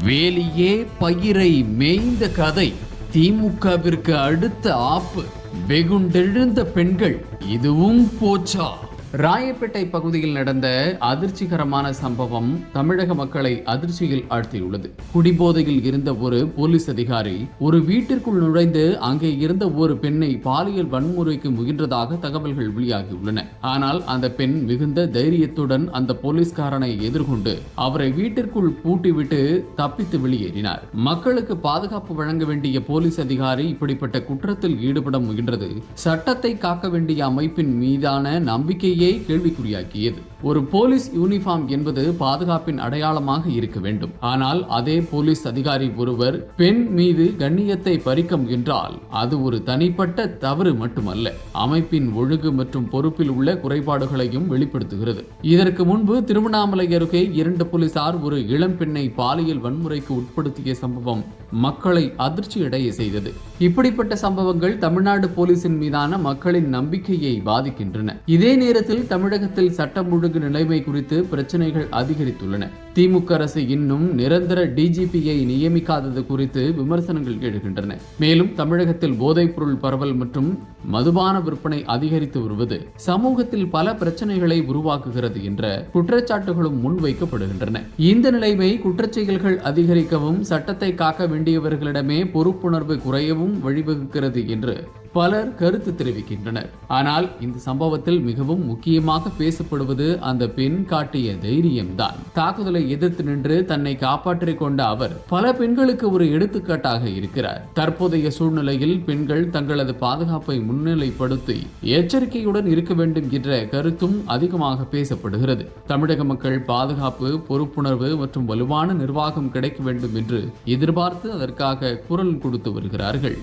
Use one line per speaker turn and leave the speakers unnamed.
வேலியே பயிரை மேய்ந்த கதை. திமுகவிற்கு அடுத்த ஆப்பு. வெகுண்டெழுந்த பெண்கள், இதுவும் போச்சா? ராயப்பேட்டை பகுதியில் நடந்த அதிர்ச்சிகரமான சம்பவம் தமிழக மக்களை அதிர்ச்சியில் ஆழ்த்தியுள்ளது. குடிபோதையில் இருந்த ஒரு போலீஸ் அதிகாரி ஒரு வீட்டிற்குள் நுழைந்து அங்கே இருந்த ஒரு பெண்ணை பாலியல் வன்முறைக்கு முயன்றதாக தகவல்கள் வெளியாகியுள்ளன. ஆனால் அந்த பெண் மிகுந்த தைரியத்துடன் அந்த போலீஸ்காரனை எதிர்கொண்டு அவரை வீட்டிற்குள் பூட்டிவிட்டு தப்பித்து வெளியேறினார். மக்களுக்கு பாதுகாப்பு வழங்க வேண்டிய போலீஸ் அதிகாரி இப்படிப்பட்ட குற்றத்தில் ஈடுபட முயன்றது சட்டத்தை காக்க வேண்டிய அமைப்பின் மீதான நம்பிக்கையை கேள்விக்குறியாக்கியது. ஒரு போலீஸ் யூனிஃபார்ம் என்பது பாதுகாப்பின் அடையாளமாக இருக்க வேண்டும். ஆனால் அதே போலீஸ் அதிகாரி ஒருவர் பெண் மீது கண்ணியத்தை பறிக்க முயன்றால் அது ஒரு தனிப்பட்ட தவறு மட்டுமல்ல, அமைப்பின் ஒழுங்கு மற்றும் பொறுப்பில் உள்ள குறைபாடுகளையும் வெளிப்படுத்துகிறது. இதற்கு முன்பு திருவண்ணாமலை அருகே 2 போலீசார் ஒரு இளம் பெண்ணை பாலியல் வன்முறைக்கு உட்படுத்திய சம்பவம் மக்களை அதிர்ச்சியடைய செய்தது. இப்படிப்பட்ட சம்பவங்கள் தமிழ்நாடு போலீசின் மீதான மக்களின் நம்பிக்கையை பாதிக்கின்றன. இதே நேரத்தில் தமிழகத்தில் சட்டம் ஒழுங்கு நிலைமை குறித்து பிரச்சனைகள் அதிகரித்துள்ளன. திமுக அரசு இன்னும் நிரந்தர டிஜிபியை நியமிக்காதது குறித்து விமர்சனங்கள் எழுகின்றன. மேலும் தமிழகத்தில் போதைப் பொருள் பரவல் மற்றும் மதுபான விற்பனை அதிகரித்து வருவது சமூகத்தில் பல பிரச்சனைகளை உருவாக்குகிறது என்ற குற்றச்சாட்டுகளும் முன்வைக்கப்படுகின்றன. இந்த நிலைமை குற்றச்செயல்கள் அதிகரிக்கவும் சட்டத்தை காக்க வேண்டியவர்களிடமே பொறுப்புணர்வு குறையவும் வழிவகுக்கிறது என்று பலர் கருத்து தெரிவிக்கின்றனர். ஆனால் இந்த சம்பவத்தில் மிகவும் முக்கியமாக பேசப்படுவது அந்த பெண் காட்டிய தைரியம்தான். தாக்குதலை எதிர்த்து நின்று தன்னை காப்பாற்றிக் கொண்ட அவர் பல பெண்களுக்கு ஒரு எடுத்துக்காட்டாக இருக்கிறார். தற்போதைய சூழ்நிலையில் பெண்கள் தங்களது பாதுகாப்பை முன்னிலைப்படுத்தி எச்சரிக்கையுடன் இருக்க வேண்டும் என்ற கருத்தும் அதிகமாக பேசப்படுகிறது. தமிழக மக்கள் பாதுகாப்பு, பொறுப்புணர்வு மற்றும் வலுவான நிர்வாகம் கிடைக்க வேண்டும் என்று எதிர்பார்த்து அதற்காக குரல் கொடுத்து வருகிறார்கள்.